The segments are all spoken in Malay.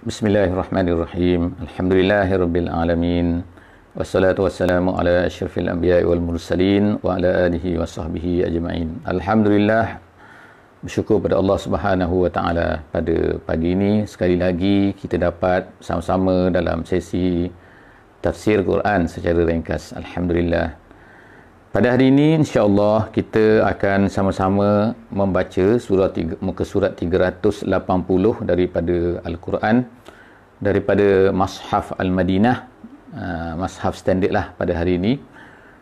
Bismillahirrahmanirrahim. Alhamdulillahirabbil alamin. Wassalatu wassalamu ala asyrafil anbiya'i wal mursalin wa ala alihi wa sahbihi ajma'in. Alhamdulillah, bersyukur pada Allah Subhanahu wa taala pada pagi ini sekali lagi kita dapat sama-sama dalam sesi tafsir Quran secara ringkas. Alhamdulillah. Pada hari ini insya-Allah kita akan sama-sama membaca muka surat 380 daripada Al-Quran, daripada Mashaf Al-Madinah, Mashaf standard lah pada hari ini.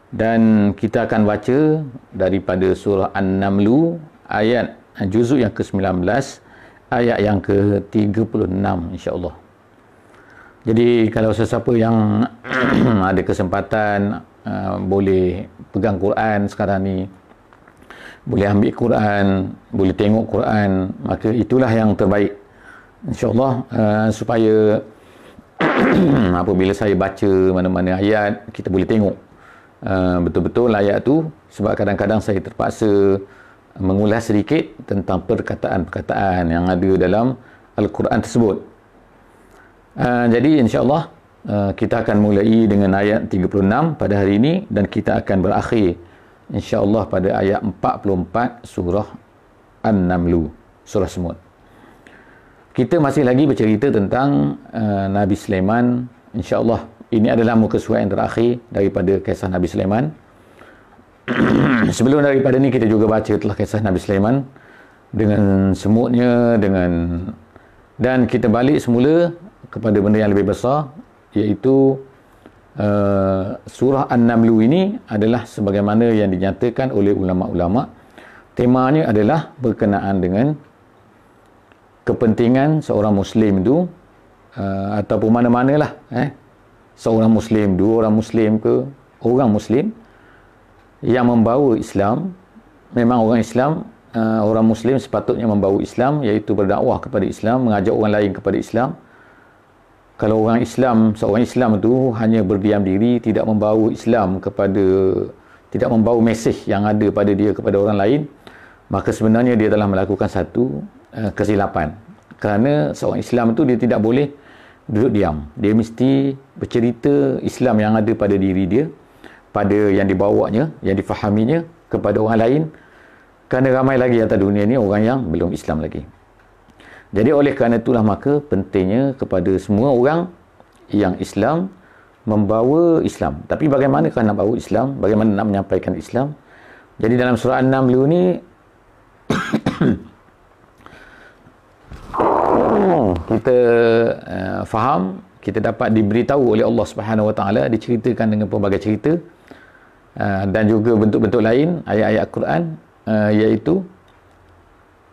Dan kita akan baca daripada surah An-Naml ayat juzuk yang ke-19 ayat yang ke-36 insya-Allah. Jadi kalau sesiapa yang ada kesempatan boleh pegang Quran sekarang ni, boleh ambil Quran, boleh tengok Quran, maka itulah yang terbaik insya-Allah, supaya apabila saya baca mana-mana ayat kita boleh tengok betul-betul ayat tu, sebab kadang-kadang saya terpaksa mengulas sedikit tentang perkataan-perkataan yang ada dalam Al-Quran tersebut. Jadi insya-Allah kita akan mulai dengan ayat 36 pada hari ini dan kita akan berakhir insya-Allah pada ayat 44 surah An-Naml, surah Semut. Kita masih lagi bercerita tentang Nabi Sulaiman. Insya-Allah ini adalah muka surat yang terakhir daripada kisah Nabi Sulaiman. Sebelum daripada ni kita juga baca telah kisah Nabi Sulaiman dengan semutnya, dan kita balik semula kepada benda yang lebih besar, iaitu surah An-Naml ini adalah sebagaimana yang dinyatakan oleh ulama-ulama, temanya adalah berkenaan dengan kepentingan seorang Muslim itu, ataupun mana-manalah, seorang Muslim, dua orang Muslim ke, orang Muslim yang membawa Islam. Memang orang Islam, orang Muslim sepatutnya membawa Islam, iaitu berdakwah kepada Islam, mengajak orang lain kepada Islam. Kalau orang Islam, seorang Islam itu hanya berdiam diri, tidak membawa Islam tidak membawa mesej yang ada pada dia kepada orang lain, maka sebenarnya dia telah melakukan satu kesilapan. Kerana seorang Islam itu dia tidak boleh duduk diam. Dia mesti bercerita Islam yang ada pada diri dia, pada yang dibawanya, yang difahaminya kepada orang lain. Kerana ramai lagi atas dunia ni orang yang belum Islam lagi. Jadi oleh kerana itulah maka pentingnya kepada semua orang yang Islam membawa Islam. Tapi bagaimanakah nak bawa Islam? Bagaimana nak menyampaikan Islam? Jadi dalam surah An-Naml ni kita faham, kita dapat diberitahu oleh Allah Subhanahu Wa Taala, diceritakan dengan pelbagai cerita dan juga bentuk-bentuk lain ayat-ayat Quran, iaitu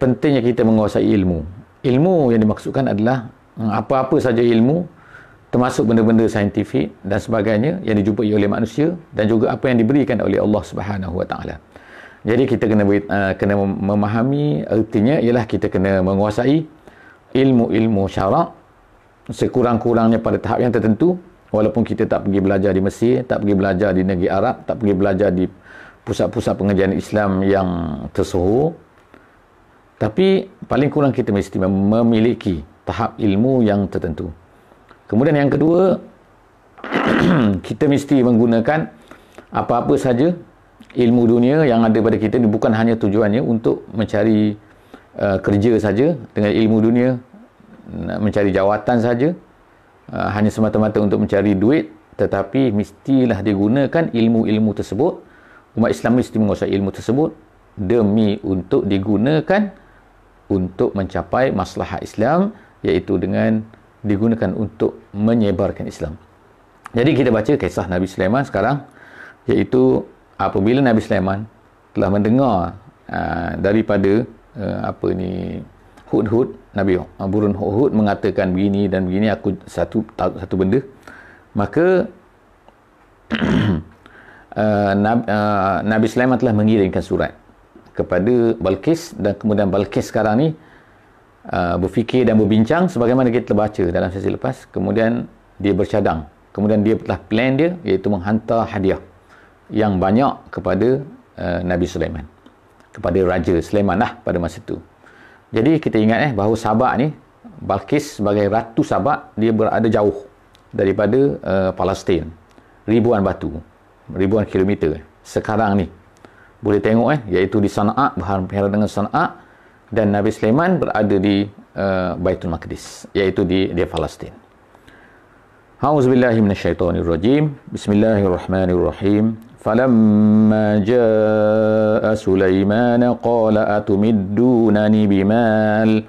pentingnya kita menguasai ilmu. Ilmu yang dimaksudkan adalah apa-apa saja ilmu, termasuk benda-benda saintifik dan sebagainya yang dijumpai oleh manusia, dan juga apa yang diberikan oleh Allah Subhanahu Wa Taala. Jadi kita kena memahami, artinya ialah kita kena menguasai ilmu-ilmu syarak sekurang-kurangnya pada tahap yang tertentu. Walaupun kita tak pergi belajar di Mesir, tak pergi belajar di negeri Arab, tak pergi belajar di pusat-pusat pengajian Islam yang tersohor, tapi paling kurang kita mesti memiliki tahap ilmu yang tertentu. Kemudian yang kedua, kita mesti menggunakan apa-apa saja ilmu dunia yang ada pada kita. Bukan hanya tujuannya untuk mencari kerja saja dengan ilmu dunia, mencari jawatan saja, hanya semata-mata untuk mencari duit, tetapi mestilah digunakan ilmu-ilmu tersebut. Umat Islam mesti menguasai ilmu tersebut demi untuk digunakan untuk mencapai maslahah Islam, iaitu dengan digunakan untuk menyebarkan Islam. Jadi kita baca kisah Nabi Sulaiman sekarang, iaitu apabila Nabi Sulaiman telah mendengar daripada Hudhud, Nabi burung Hudhud mengatakan begini dan begini, aku satu benda, maka Nabi Sulaiman telah mengirimkan surat kepada Balqis, dan kemudian Balqis sekarang ni berfikir dan berbincang sebagaimana kita baca dalam sesi lepas. Kemudian dia bercadang, kemudian dia telah plan dia, iaitu menghantar hadiah yang banyak kepada Nabi Sulaiman, kepada Raja Sulaiman lah pada masa itu. Jadi kita ingat bahawa Sabak ni Balqis sebagai Ratu Sabak, dia berada jauh daripada Palestin. Ribuan batu, ribuan kilometer. Sekarang ni boleh tengok iaitu di Sana'a, berhadapan dengan Sana'a, dan Nabi Sulaiman berada di Baitul Maqdis, iaitu di Palestin. A'udzubillahi minasyaitonirrajim. Bismillahirrahmanirrahim. Falamma jaa Sulaiman qala atumiddunani bimal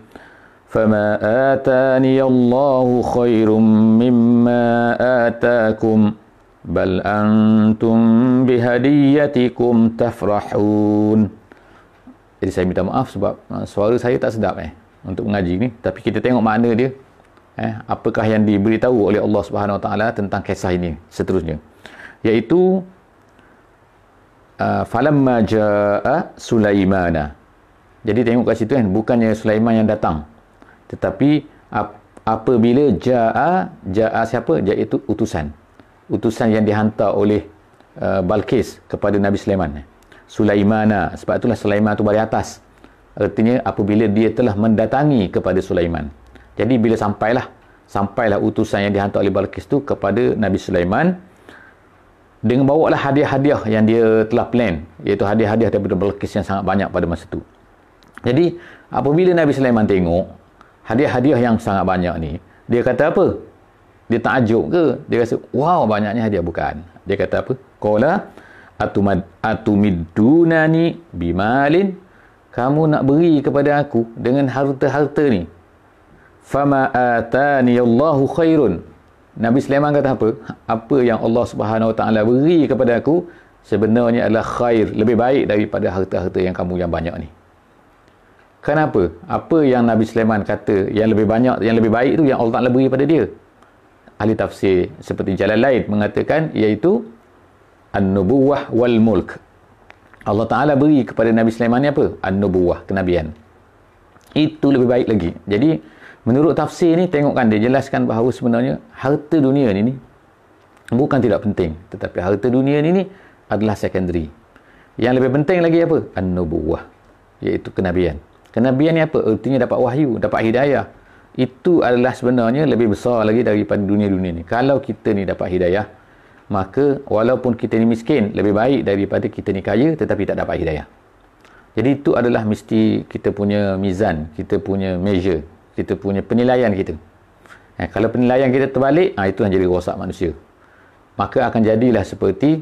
fama atani Allahu khairum mimma atakum bal antum bihadiyatikum tafrahun. Jadi saya minta maaf sebab suara saya tak sedap untuk mengaji ni, tapi kita tengok makna dia, apakah yang diberitahu oleh Allah Subhanahu Wa Taala tentang kisah ini seterusnya, iaitu falamma jaa Sulaimana. Jadi tengok kat situ bukannya Sulaiman yang datang, tetapi apabila jaa siapa? Iaitu utusan yang dihantar oleh Balqis kepada Nabi Sulaiman. Sulaimana, sebab itulah Sulaiman tu balik atas. Artinya apabila dia telah mendatangi kepada Sulaiman. Jadi bila sampailah utusan yang dihantar oleh Balqis tu kepada Nabi Sulaiman, dengan bawalah hadiah-hadiah yang dia telah plan, iaitu hadiah-hadiah daripada Balqis yang sangat banyak pada masa tu. Jadi apabila Nabi Sulaiman tengok hadiah-hadiah yang sangat banyak ni, dia kata apa? Dia takjub ke? Dia rasa, wow, banyaknya hadiah? Bukan. Dia kata apa? Qala atumiddunani bimalin, kamu nak beri kepada aku dengan harta-harta ni. Fama atani Allahu khairun. Nabi Sulaiman kata apa? Apa yang Allah Subhanahu Wa Taala beri kepada aku sebenarnya adalah khair, lebih baik daripada harta-harta yang kamu yang banyak ni. Kenapa? Apa yang Nabi Sulaiman kata yang lebih banyak, yang lebih baik tu yang Allah Taala beri pada dia? Ahli tafsir seperti Jalalain mengatakan iaitu an-nubuwah wal mulk. Allah Ta'ala beri kepada Nabi Sulaiman ni apa? An-nubuwah, kenabian. Itu lebih baik lagi. Jadi menurut tafsir ni, tengokkan dia jelaskan bahawa sebenarnya harta dunia ni bukan tidak penting, tetapi harta dunia ni adalah secondary. Yang lebih penting lagi apa? An-nubuwah, iaitu kenabian. Kenabian ni apa? Artinya dapat wahyu, dapat hidayah. Itu adalah sebenarnya lebih besar lagi daripada dunia-dunia ni. Kalau kita ni dapat hidayah, maka walaupun kita ni miskin, lebih baik daripada kita ni kaya tetapi tak dapat hidayah. Jadi itu adalah mesti kita punya mizan, kita punya measure, kita punya penilaian kita. Kalau penilaian kita terbalik, itu yang jadi rosak manusia. Maka akan jadilah seperti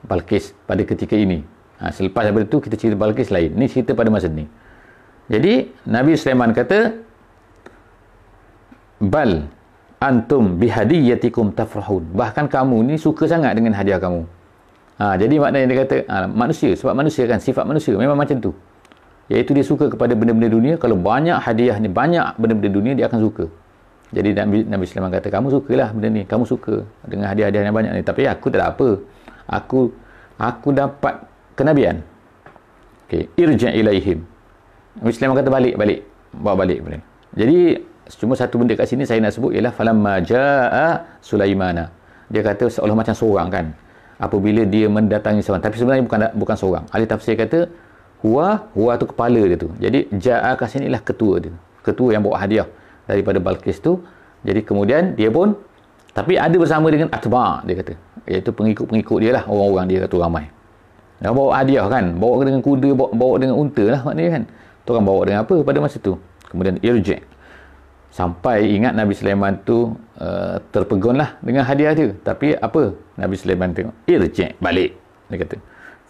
Balqis pada ketika ini. Selepas daripada itu kita cerita Balqis lain. Ini cerita pada masa ni. Jadi Nabi Sulaiman kata, bal antum bihadiyatikum tafrahun. Bahkan kamu ni suka sangat dengan hadiah kamu. Jadi maknanya dia kata manusia, sebab manusia kan, sifat manusia memang macam tu. Iaitu dia suka kepada benda-benda dunia. Kalau banyak hadiah ni, banyak benda-benda dunia, dia akan suka. Jadi Nabi Sulaiman kata, kamu sukalah benda ni, kamu suka dengan hadiah-hadiah yang banyak ni. Tapi aku tak ada apa. Aku dapat kenabian. Okey, irja' ilaihim. Nabi Sulaiman kata balik. Bawa balik. Jadi cuma satu benda kat sini saya nak sebut ialah falamma jaa Sulaimana. Dia kata seolah macam seorang kan, apabila dia mendatangi seorang, tapi sebenarnya bukan seorang. Ahli tafsir kata huwa tu kepala dia tu. Jadi jaa kat sini ialah ketua dia, ketua yang bawa hadiah daripada Balqis tu. Jadi kemudian dia pun, tapi ada bersama dengan atba', dia kata, iaitu pengikut-pengikut dia lah, orang-orang dia kata ramai. Dia bawa hadiah kan, bawa dengan kuda, bawa dengan unta lah maknanya kan. Tu orang bawa dengan apa pada masa tu? Kemudian irji', sampai ingat Nabi Sulaiman tu terpegun lah dengan hadiah dia. Tapi apa? Nabi Sulaiman tengok, irji' balik. Dia kata,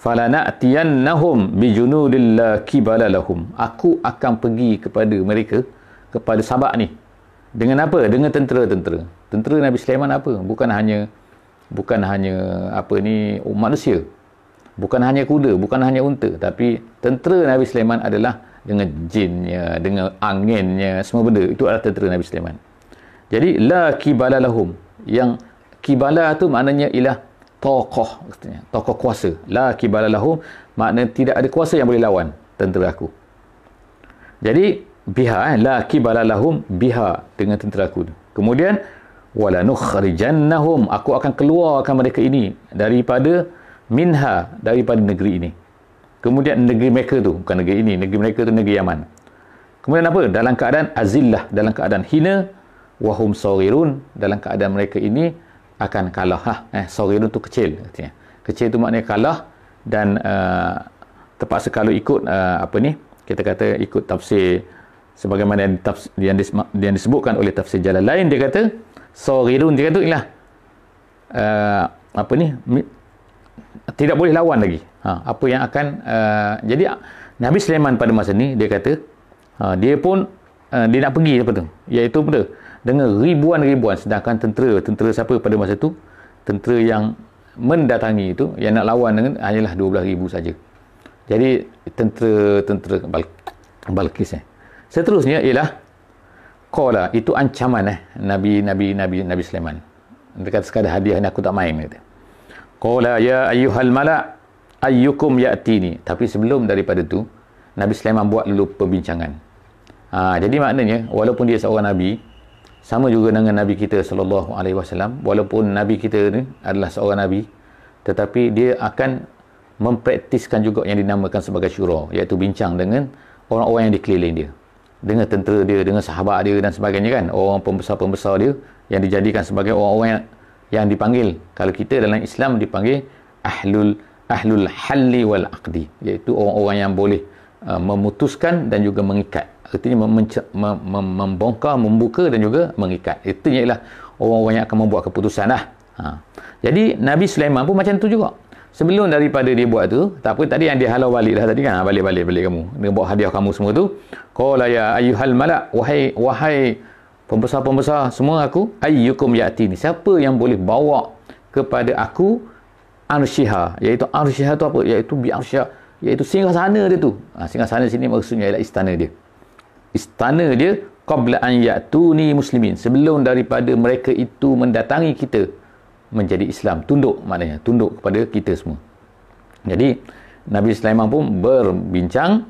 falana'tiyannahum bijunudil la kibala lahum. Aku akan pergi kepada mereka, kepada Sabak ni. Dengan apa? Dengan tentera-tentera. Tentera Nabi Sulaiman apa? Bukan hanya apa ni, manusia. Bukan hanya kuda, bukan hanya unta, tapi tentera Nabi Sulaiman adalah dengan jinnya, dengan anginnya, semua benda itu adalah tentera Nabi Sulaiman. Jadi la kibala lahum, yang kibala tu maknanya ialah tokoh, katanya tokoh kuasa. La kibala lahum maknanya tidak ada kuasa yang boleh lawan tentera aku. Jadi biha, la kibala lahum biha, dengan tentera aku. Kemudian wala nukhrijannahum, aku akan keluarkan mereka ini daripada minha, daripada negeri ini. Kemudian negeri mereka tu, bukan negeri ini, negeri mereka tu negeri Yaman. Kemudian apa? Dalam keadaan azillah, dalam keadaan hina, wahum saghirun, dalam keadaan mereka ini akan kalah. Saghirun tu kecil artinya. Kecil tu maknanya kalah dan terpaksa kalau ikut kita kata ikut tafsir sebagaimana yang disebutkan oleh tafsir Jalalain, dia kata saghirun, dia kata ialah tidak boleh lawan lagi. Apa yang akan jadi Nabi Sulaiman pada masa ni dia kata dia pun dia nak pergi apa tu, iaitu apa tu, dengan ribuan-ribuan, sedangkan tentera siapa pada masa tu, tentera yang mendatangi itu yang nak lawan dengan hanyalah 12,000 saja. Jadi tentera Balqis seterusnya ialah qala, itu ancaman Nabi Sulaiman. Dia kata sekadar hadiah ni aku tak main, kata. Qala ya ayyuhal mala ayyukum ya'tini. Tapi sebelum daripada tu Nabi Sulaiman buat dulu perbincangan. Jadi maknanya walaupun dia seorang nabi, sama juga dengan nabi kita sallallahu alaihi wasallam, walaupun nabi kita ni adalah seorang nabi, tetapi dia akan mempraktiskan juga yang dinamakan sebagai syura, iaitu bincang dengan orang-orang yang dikeliling dia, dengan tentera dia, dengan sahabat dia dan sebagainya kan, orang pembesar-pembesar dia yang dijadikan sebagai orang-orang yang dipanggil, kalau kita dalam Islam dipanggil ahlul halli wal aqdi, iaitu orang-orang yang boleh memutuskan dan juga mengikat. Artinya membongkar, membuka dan juga mengikat. Itu ialah orang-orang yang akan membuat keputusan lah. Jadi Nabi Sulaiman pun macam tu juga. Sebelum daripada dia buat tu, tak apa tadi yang dia halau balik dah tadi kan, balik kamu, dia bawa hadiah kamu semua tu. Qala ya ayyuhal mala, wahai pembesar-pembesar semua aku, ayyukum ya'tini, siapa yang boleh bawa kepada aku arsyiha, iaitu arsyiha tu apa, iaitu bi arsyiha, iaitu singgasana dia tu. Singgasana sini maksudnya ialah istana dia qabla an ya'tuni muslimin, sebelum daripada mereka itu mendatangi kita menjadi Islam, tunduk, maknanya tunduk kepada kita semua. Jadi Nabi Sulaiman pun berbincang,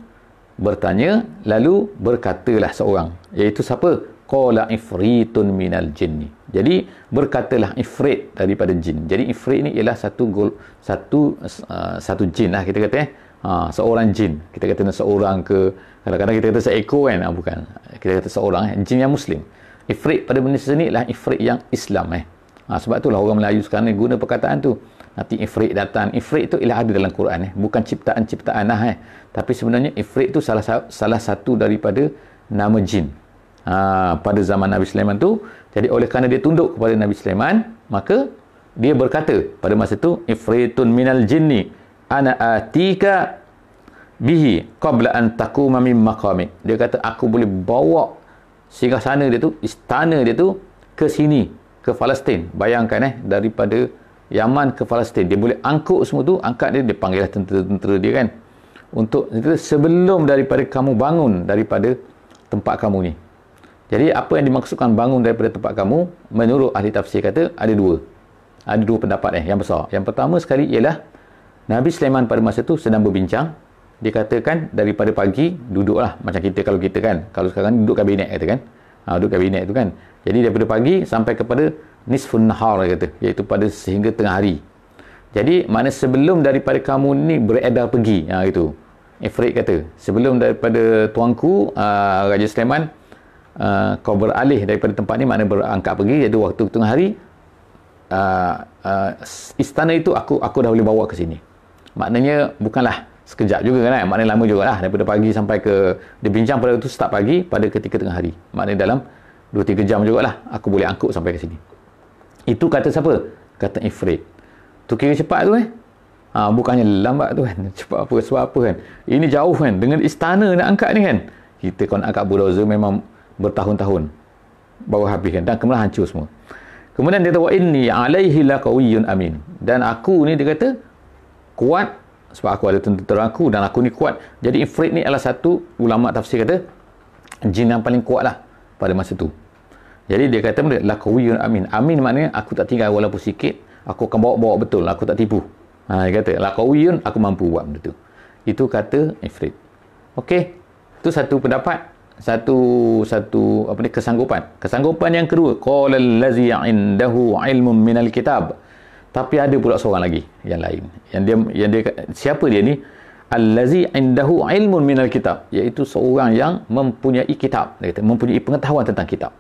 bertanya, lalu berkatalah seorang, iaitu siapa? Qala ifritun minal jinni. Jadi berkatalah ifrit daripada jin. Jadi ifrit ni ialah satu jin lah kita kata seorang jin. Kita kata seorang ke, kadang-kadang kita kata seekor kan, bukan. Kita kata seorang jin yang muslim. Ifrit pada benda sini ialah ifrit yang Islam sebab itulah orang Melayu sekarang ni guna perkataan tu. Nanti ifrit datang. Ifrit tu ialah ada dalam Quran bukan ciptaan-ciptaan tapi sebenarnya ifrit tu salah satu daripada nama jin pada zaman Nabi Sulaiman tu. Jadi oleh kerana dia tunduk kepada Nabi Sulaiman, maka dia berkata pada masa tu, ifritun minal jinni ana atika bihi qabla an taquma min maqamik. Dia kata aku boleh bawa singgasana dia tu, istana dia tu ke sini, ke Palestin. Bayangkan daripada Yaman ke Palestin, dia boleh angkut semua tu, angkat dia panggillah tentera-tentera dia kan, untuk sebelum daripada kamu bangun daripada tempat kamu ni. Jadi apa yang dimaksudkan bangun daripada tempat kamu, menurut ahli tafsir kata ada dua pendapat yang besar. Yang pertama sekali ialah Nabi Sulaiman pada masa tu sedang berbincang. Dia katakan daripada pagi duduklah, macam kita kalau kan, kalau sekarang duduk kabinet kata kan, duduk kabinet tu kan. Jadi daripada pagi sampai kepada nisfun nahar kata, iaitu pada sehingga tengah hari. Jadi makna sebelum daripada kamu ni beredar pergi, itu Ifrit kata, sebelum daripada tuanku Raja Sulaiman kau beralih daripada tempat ni, makna berangkat pergi, iaitu waktu tengah hari, istana itu aku dah boleh bawa ke sini. Maknanya bukanlah sekejap juga kan, maknanya lama juga lah, daripada pagi sampai ke, dia bincang pada waktu start pagi pada ketika tengah hari, maknanya dalam 2-3 jam jugalah aku boleh angkut sampai ke sini. Itu kata siapa? Kata Ifrit. Tu kira cepat tu bukannya lambat tu kan, cepat apa, sebab apa kan, ini jauh kan, dengan istana nak angkat ni kan. Kita kalau nak angkat bulldozer memang bertahun-tahun baru habis kan, dan kemudian hancur semua. Kemudian dia kata wa inni alaihi laqawiyyun amin, dan aku ni dia kata kuat sebab aku ada tentera aku dan aku ni kuat. Jadi Ifrit ni adalah satu ulama tafsir kata jin yang paling kuat lah pada masa tu. Jadi dia kata laqawiyyun amin. Amin maknanya aku tak tinggal walaupun sikit, aku akan bawa betul, aku tak tipu. Dia kata laqawiyyun, aku mampu buat benda tu. Itu kata Ifrit. Okey. Itu satu pendapat, satu kesanggupan. Kesanggupan yang kedua, qala allazi 'indahu 'ilmun minal kitab. Tapi ada pula seorang lagi yang lain. Yang dia siapa dia ni? allazi indahu ilmun minal kitab, iaitu seorang yang mempunyai kitab. Dia kata mempunyai pengetahuan tentang kitab.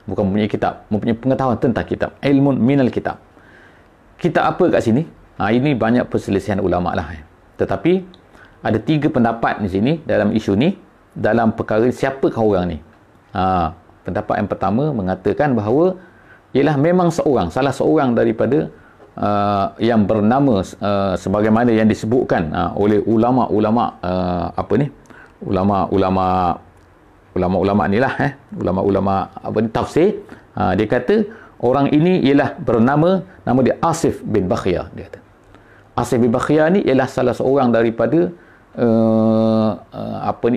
Bukan mempunyai kitab, mempunyai pengetahuan tentang kitab. Ilmun minal kitab. Kitab apa kat sini? Ini banyak perselisihan ulama lah. Tetapi ada 3 pendapat di sini dalam isu ni, dalam perkara siapakah orang ni. Pendapat yang pertama mengatakan bahawa ialah memang salah seorang daripada yang bernama sebagaimana yang disebutkan oleh ulama-ulama ulama-ulama ni lah, ulama-ulama tafsir. Dia kata orang ini ialah bernama, nama dia Asif bin Bakhiyah. Dia kata Asif bin Bakhiyah ni ialah salah seorang daripada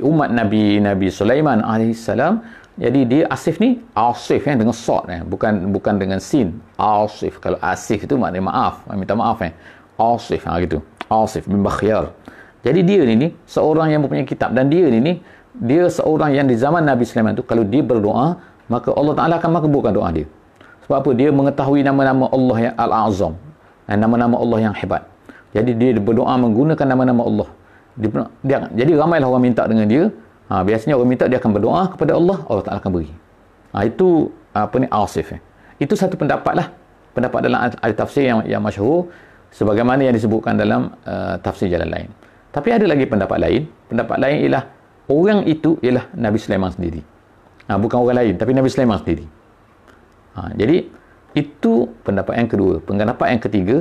umat Nabi Sulaiman alaihissalam. Jadi dia Asif ni, Asif dengan sod, bukan dengan sin. Asif, kalau Asif itu maknanya maaf, minta maaf. Asif gitu, Asif bin Bakhyar. Jadi dia ni seorang yang mempunyai kitab, dan dia seorang yang di zaman Nabi Sulaiman tu, kalau dia berdoa, maka Allah Ta'ala akan makbulkan doa dia. Sebab apa? Dia mengetahui nama-nama Allah yang Al-Azam, nama-nama Allah yang hebat. Jadi dia berdoa menggunakan nama-nama Allah. Jadi ramailah orang minta dengan dia. Biasanya orang minta, dia akan berdoa kepada Allah, Allah Ta'ala akan beri. Itu Asif. Itu satu pendapat lah. Pendapat dalam al-tafsir yang masyhur, sebagaimana yang disebutkan dalam tafsir jalan lain. Tapi ada lagi pendapat lain. Pendapat lain ialah orang itu ialah Nabi Sulaiman sendiri. Bukan orang lain, tapi Nabi Sulaiman sendiri. Jadi itu pendapat yang kedua. Pendapat yang ketiga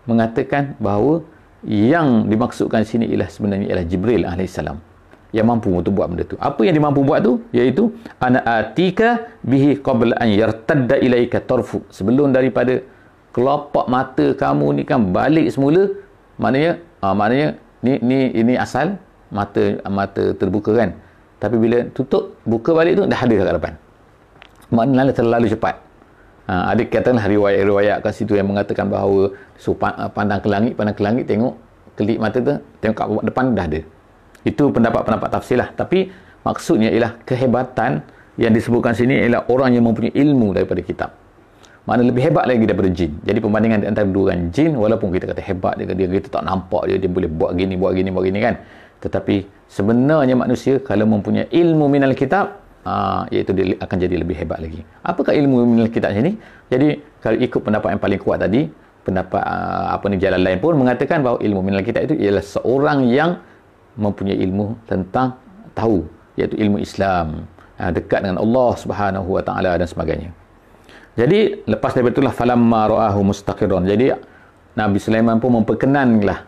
mengatakan bahawa yang dimaksudkan sini sebenarnya ialah Jibril alaihissalam, yang mampu untuk buat benda tu. Apa yang dia mampu buat tu? Iaitu ana atika bihi qabla an yartadda ilaika tarfu. Sebelum daripada kelopak mata kamu ni kan balik semula, maknanya ini asal mata terbuka kan. Tapi bila tutup, buka balik tu dah ada kat depan. Maknanya terlalu cepat. Ada katakanlah riwayat kat situ yang mengatakan bahawa pandang ke langit, tengok kelip mata tu, tengok kat depan dah ada. Itu pendapat-pendapat tafsir lah. Tapi maksudnya ialah kehebatan yang disebutkan sini ialah orang yang mempunyai ilmu daripada kitab. Maknanya lebih hebat lagi daripada jin. Jadi perbandingan antara dua kan, jin walaupun kita kata hebat, dia kita tak nampak dia boleh buat gini kan. Tetapi sebenarnya manusia kalau mempunyai ilmu minal kitab, iaitu dia akan jadi lebih hebat lagi. Apakah ilmu minal kitab sini? Jadi kalau ikut pendapat yang paling kuat tadi, pendapat jalan lain pun mengatakan bahawa ilmu minal kitab itu ialah seorang yang mempunyai ilmu tentang tahu, iaitu ilmu Islam, dekat dengan Allah Subhanahu wa taala dan sebagainya. Jadi lepas daripada itulah falamma ra'ahu mustaqirran. Jadi Nabi Sulaiman pun memperkenanlah.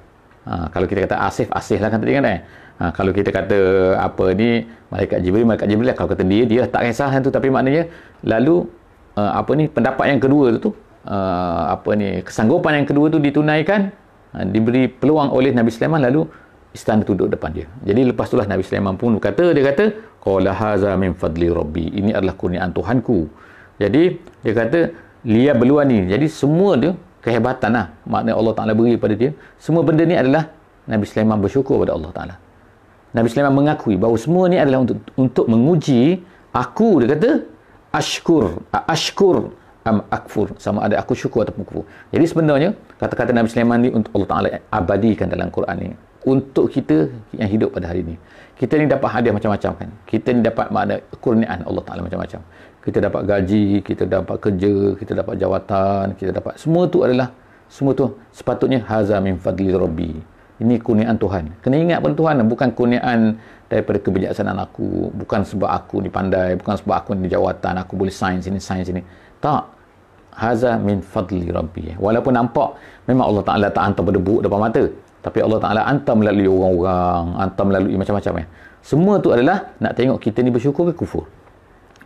Kalau kita kata Asif lah kan tadi kan. Kalau kita kata malaikat Jibril lah, kalau kata dia tak kisah yang tu, tapi maknanya lalu pendapat yang kedua tu kesanggupan yang kedua tu ditunaikan, diberi peluang oleh Nabi Sulaiman, lalu istana tunduk depan dia. Jadi lepas itulah Nabi Sulaiman pun dia kata qala haza min fadli rabbi, ini adalah kurniaan Tuhanku. Jadi dia kata liya beluani. Jadi semua dia kehebatan lah, maknanya Allah Ta'ala beri pada dia. Semua benda ni adalah Nabi Sulaiman bersyukur pada Allah Ta'ala. Nabi Sulaiman mengakui bahawa semua ni adalah untuk menguji aku. Dia kata ashkur am akfur, sama ada aku syukur ataupun kufur. Jadi sebenarnya kata-kata Nabi Sulaiman ni untuk Allah Ta'ala abadikan dalam Quran ni, untuk kita yang hidup pada hari ni. Kita ni dapat hadiah macam-macam kan. Kita ni dapat makna kurniaan Allah Ta'ala macam-macam. Kita dapat gaji, kita dapat kerja, kita dapat jawatan, kita dapat semua tu sepatutnya haza min fadli rabbi. Ini kurniaan Tuhan. Kena ingat pada Tuhan, bukan kurniaan daripada kebijaksanaan aku, bukan sebab aku ni pandai, bukan sebab aku ni jawatan, aku boleh sains sini. Tak. Haza min fadli rabbi. Walaupun nampak memang Allah Ta'ala tak hantar berdebuk depan mata, tapi Allah Ta'ala hantar melalui orang-orang, hantar melalui macam-macam. Semua tu adalah nak tengok kita ni bersyukur ke kufur.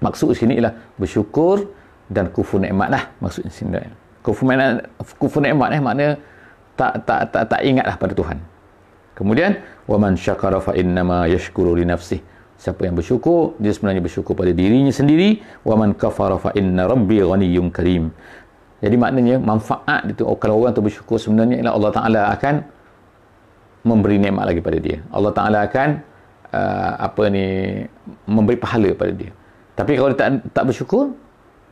Maksud sini ialah bersyukur dan kufur nikmat lah. Maksud sini kufur nikmat maknanya tak ingatlah pada Tuhan. Kemudian waman syakara fa innama yashkuru li nafsihi. Siapa yang bersyukur, dia sebenarnya bersyukur pada dirinya sendiri. Waman kafara fa inna rabbi ghaniyyun karim. Jadi maknanya manfaat itu, kalau orang tu bersyukur, sebenarnya ialah Allah Ta'ala akan memberi nikmat lagi pada dia. Allah Ta'ala akan memberi pahala pada dia. Tapi kalau dia tak bersyukur,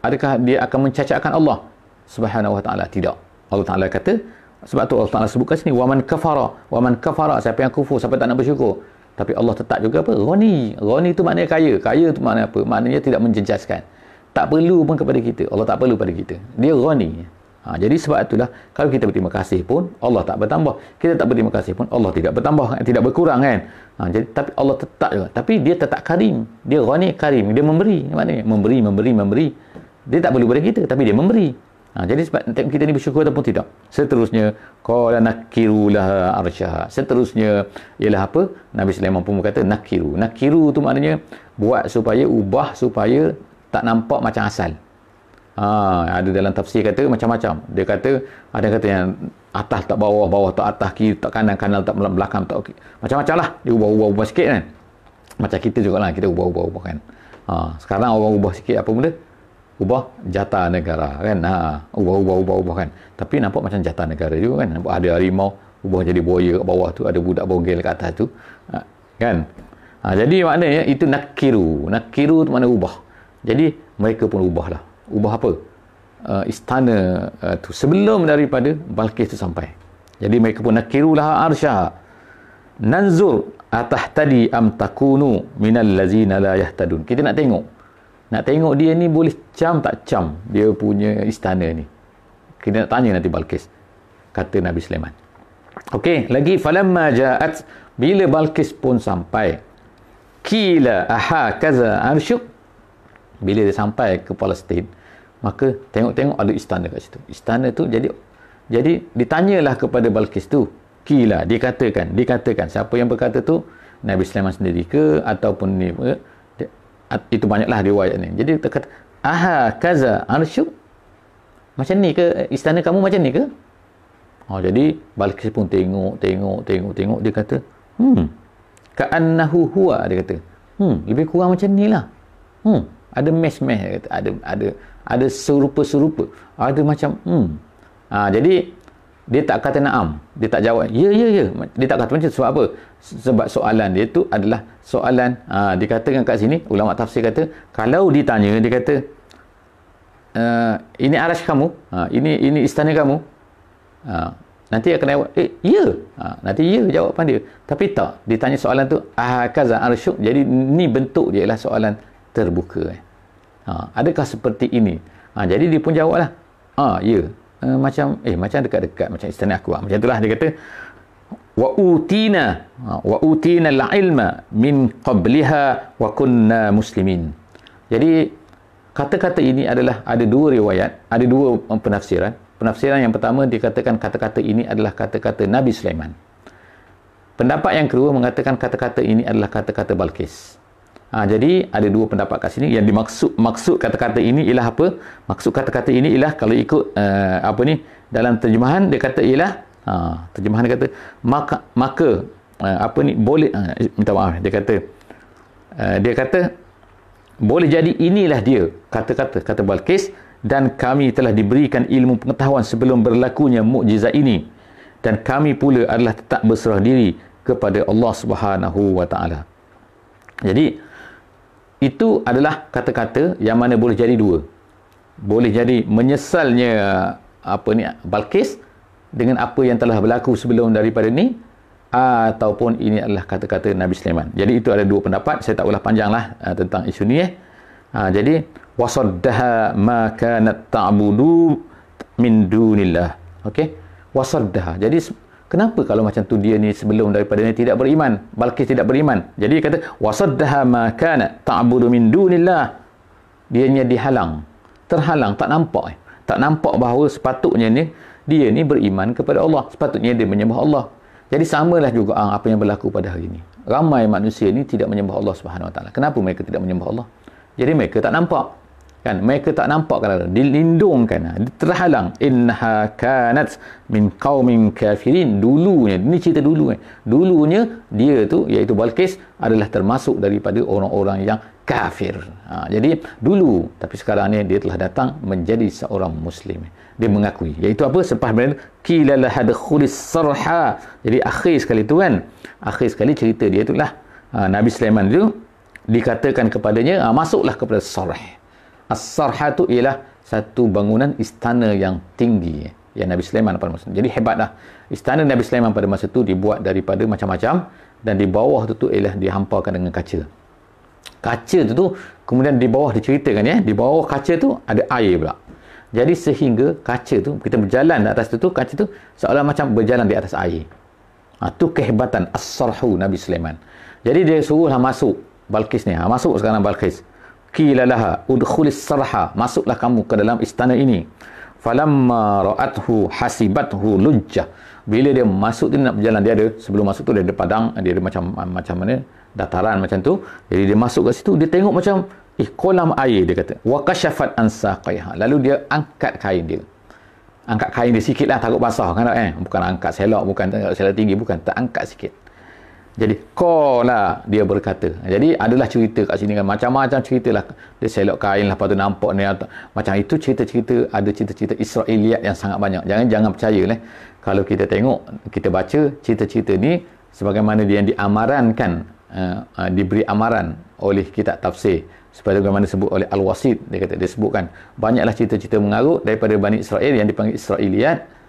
adakah dia akan mencacatkan Allah Subhanahu wa Ta'ala? Tidak. Allah Ta'ala kata Sebab tu Allah Ta'ala sebutkan sini, waman kafara, siapa yang kufur, siapa tak nak bersyukur. Tapi Allah tetap juga apa? Ghani tu maknanya kaya. Kaya tu maknanya apa? Maknanya tidak menjejaskan. Tak perlu pun kepada kita. Allah tak perlu pada kita. Dia ghani. Jadi sebab itulah, kalau kita berterima kasih pun Allah tak bertambah. Kita tak berterima kasih pun Allah tidak bertambah, tidak berkurang kan. Jadi tapi Allah tetap juga. Tapi dia tetap karim. Dia ghani karim. Dia memberi. Maknanya memberi. Dia tak perlu pada kita, tapi dia memberi. Jadi sebab kita ni bersyukur ataupun tidak. Seterusnya, qala nakiru laha arsyaha. Seterusnya ialah apa? Nabi Sulaiman pun berkata nakiru. Nakiru tu maknanya buat supaya, ubah supaya tak nampak macam asal. Ada dalam tafsir kata macam-macam. Dia kata, ada yang kata yang atas tak bawah, bawah tak atas, kiri tak kanan, kanan tak belakang tak okey. Macam-macam lah. Dia ubah sikit kan. Macam kita jugalah, kita ubah kan. Sekarang orang ubah sikit apa benda? Ubah jatah negara kan. Ubah kan. Tapi nampak macam jatah negara juga kan. Nampak ada harimau ubah jadi buaya kat bawah tu, ada budak bogel kat atas tu. Kan? Jadi maknanya itu nakiru. Nakiru tu makna ubah. Jadi mereka pun ubahlah. Ubah apa? Istana tu sebelum daripada Balqis tu sampai. Jadi mereka pun nakiru laha arsyaha. Nanzur atahtadi am takunu minal lazina la yahtadun. Kita nak tengok dia ni boleh cam tak cam dia punya istana ni. Kita nak tanya nanti Balqis, kata Nabi Sulaiman. Okey, lagi falamma ja'at, bila Balqis pun sampai, qila aha kaza arsyuk, bila dia sampai ke Palestin, maka tengok ada istana kat situ. Istana tu jadi ditanyalah kepada Balqis tu, qila, dikatakan siapa yang berkata tu, Nabi Sulaiman sendiri ke ataupun ni, itu banyaklah riwayat ni. Jadi dia kata, aha kaza arsyuk, macam ni ke istana kamu, macam ni ke? Jadi Balqis pun tengok, dia kata ka'annahu huwa, dia kata lebih kurang macam ni lah. Ada mes dia kata, ada serupa, ada macam jadi dia tak kata na'am, dia tak jawab ya, dia tak kata macam tu. Sebab apa? Sebab soalan dia tu adalah soalan, dikatakan kat sini ulama tafsir kata, kalau ditanya dia kata ini arash kamu, ini istana kamu, nanti akan jawab ya, nanti ya jawapan dia. Tapi tak, ditanya soalan tu kaza arsyuk, jadi ni bentuk dia ialah soalan terbuka. Adakah seperti ini? Jadi dia pun jawablah ya, macam dekat-dekat macam istana aku. Macam itulah dia kata wa utina al-ilma min qabliha wa kunna muslimin. Jadi kata-kata ini adalah ada dua riwayat, ada dua penafsiran. Penafsiran yang pertama dikatakan kata-kata ini adalah kata-kata Nabi Sulaiman. Pendapat yang kedua mengatakan kata-kata ini adalah kata-kata Balqis. Jadi ada dua pendapat kat sini. Yang maksud kata-kata ini ialah apa? Maksud kata-kata ini ialah, kalau ikut dalam terjemahan dia kata ialah, terjemahan dia kata maka boleh, minta maaf, dia kata boleh jadi inilah dia kata Balqis, dan kami telah diberikan ilmu pengetahuan sebelum berlakunya mukjizat ini, dan kami pula adalah tetap berserah diri kepada Allah Subhanahu wa taala. Jadi itu adalah kata-kata yang mana boleh jadi dua. Boleh jadi menyesalnya Balqis dengan apa yang telah berlaku sebelum daripada ni, ataupun ini adalah kata-kata Nabi Sulaiman. Jadi itu ada dua pendapat. Saya tak ulah panjanglah tentang isu ni. Jadi wasaddaha ma kanat ta'budu min dunillah. Okey, wasaddaha. Jadi kenapa kalau macam tu dia ni sebelum daripada ni tidak beriman, Balqis tidak beriman. Jadi dia kata wasaddaha ma kanat ta'budu min dunillah. Dianya terhalang, tak nampak bahawa sepatutnya ni dia ni beriman kepada Allah, sepatutnya dia menyembah Allah. Jadi samalah juga apa yang berlaku pada hari ini. Ramai manusia ni tidak menyembah Allah Subhanahu Wa Taala. Kenapa mereka tidak menyembah Allah? Jadi mereka tak nampak. Kan, mereka tak nampak, kan, dilindungkan, terhalang. Innaha kanat min qaumin kafirin. Dulunya, ini cerita dulunya dia tu, iaitu Balqis, adalah termasuk daripada orang-orang yang kafir. Jadi dulu, tapi sekarang ni dia telah datang menjadi seorang muslim. Dia mengakui, iaitu apa? Selepas berada qila lahadkhulis sarha. Jadi akhir sekali tu kan, akhir sekali cerita dia itulah, Nabi Sulaiman itu dikatakan kepadanya, masuklah kepada sarh. As-sarha tu ialah satu bangunan istana yang tinggi. yang Nabi Sulaiman pada masa itu. Jadi hebatlah istana Nabi Sulaiman pada masa itu dibuat daripada macam-macam, dan di bawah tu ialah dihamparkan dengan kaca. Kaca tu kemudian di bawah diceritakan di bawah kaca tu ada air pula. Jadi sehingga kaca tu kita berjalan di atas tu kaca tu seolah macam berjalan di atas air. Tu kehebatan as-sarhu Nabi Sulaiman. Jadi dia suruhlah masuk Balqis ni. Masuk sekarang Balqis. Qila laha udkhulis sarha, masuklah kamu ke dalam istana ini. Falamma ra'athu hasibathu lujjah. Bila dia masuk, dia nak berjalan, dia ada sebelum masuk tu dia ada padang, dia ada macam mana dataran macam tu. Jadi dia masuk kat situ, dia tengok macam kolam air, dia kata. Wa kashafat an saqaiha. Lalu dia angkat kain dia. Angkat kain dia sikitlah, takut basah kan, bukan angkat selok, bukan selok tinggi, bukan, tak angkat sikit. Jadi qala, dia berkata. Jadi adalah cerita kat sini kan, macam-macam ceritalah. Dia selok kain lah, lepas tu nampak ni macam itu, cerita-cerita, ada cerita-cerita Israiliyat yang sangat banyak. Jangan percaya lah. Kalau kita tengok, kita baca cerita-cerita ni sebagaimana dia yang diamarankan, diberi amaran oleh kitab tafsir, seperti bagaimana disebut oleh Al-Wasit. Dia kata, dia sebutkan banyaklah cerita-cerita mengarut daripada Bani Israel yang dipanggil Israiliyat,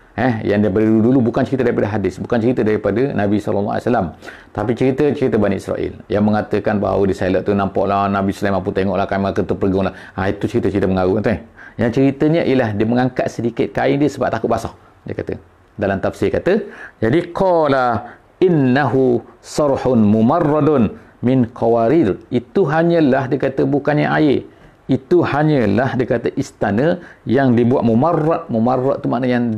yang daripada dulu bukan cerita daripada hadis, bukan cerita daripada Nabi SAW, tapi cerita-cerita Bani Israel yang mengatakan bahawa di Sailat tu nampaklah Nabi Sulaiman pun tengoklah kain maka terpergung lah. Itu cerita-cerita mengarut tu. Yang ceritanya ialah dia mengangkat sedikit kain dia sebab takut basah, dia kata. Dalam tafsir kata, jadi qala innahu sarhun mumarradun min qawarir. Itu hanyalah, dia kata, bukannya air, itu hanyalah, dia kata, istana yang dibuat mumarrad. Mumarrad tu makna yang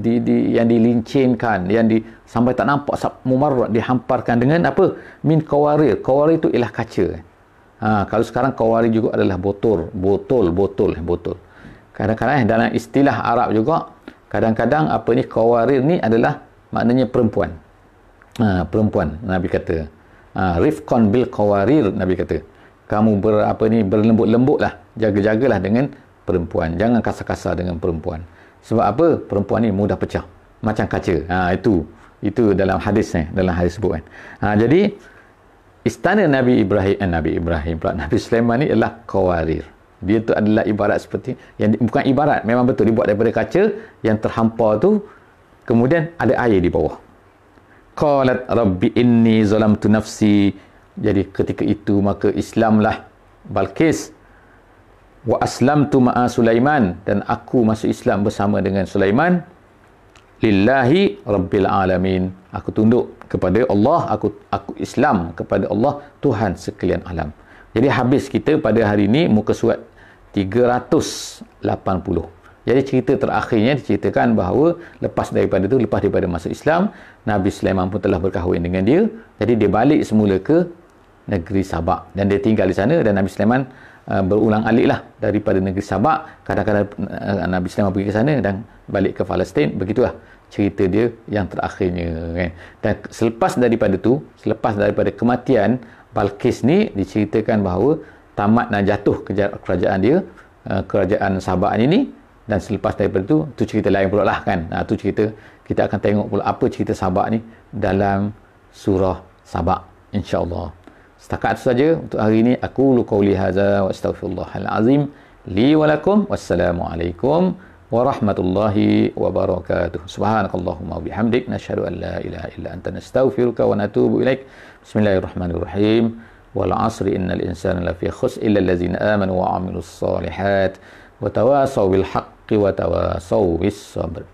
yang dilincinkan, yang sampai tak nampak. Mumarrad dihamparkan dengan apa? Min qawarir. Qawarir itu ialah kaca. Kalau sekarang qawarir juga adalah botol. Kadang-kadang dalam istilah Arab juga, kadang-kadang apa ni, qawarir ni adalah maknanya perempuan. Perempuan, Nabi kata. Rifqan bil qawarir, Nabi kata. Kamu berlembut-lembut lah, jaga-jagalah dengan perempuan, jangan kasar-kasar dengan perempuan. Sebab apa? Perempuan ni mudah pecah macam kaca. Itu dalam hadis dalam hadis sebut kan. Jadi istana Nabi Ibrahim pula, Nabi Sulaiman ni ialah qawarir. Dia tu adalah ibarat seperti yang bukan ibarat, memang betul dibuat daripada kaca yang terhampar tu, kemudian ada air di bawah. Qalat rabbi inni zalamtu nafsi. Jadi ketika itu maka Islamlah Balqis, wa aslamtu ma'a Sulaiman, dan aku masuk Islam bersama dengan Sulaiman, lillahi rabbil alamin. Aku tunduk kepada Allah, aku Islam kepada Allah, Tuhan sekalian alam. Jadi habis kita pada hari ini muka surat 380. Jadi cerita terakhirnya diceritakan bahawa lepas daripada masuk Islam, Nabi Sulaiman pun telah berkahwin dengan dia. Jadi dia balik semula ke negeri Sabak dan dia tinggal di sana, dan Nabi Sulaiman berulang alik lah daripada negeri Sabak. Kadang-kadang Nabi Sulaiman pergi ke sana dan balik ke Palestin. Begitulah cerita dia yang terakhirnya kan. Dan selepas daripada kematian Balqis ni, diceritakan bahawa tamat dan jatuh kerajaan dia, kerajaan Sabak ini. Dan selepas daripada tu cerita lain pula lah kan. Tu cerita, kita akan tengok pula apa cerita Sabak ni dalam surah Sabak, insya-Allah. Setakat itu saja untuk hari ini. Aku qauli hadza wa astaghfirullahal azim li wa lakum. Wassalamualaikum warahmatullahi wabarakatuh. Subhanakallahumma bihamdik, nashhadu an la ilaha illa anta, nastaghfiruka wa natubu ilaik. Bismillahirrahmanirrahim. Wal 'asri innal insana lafi khusr illa allazina amanu wa 'amilus solihat wa tawasaw bil haqqi wa tawasaw bis sabr.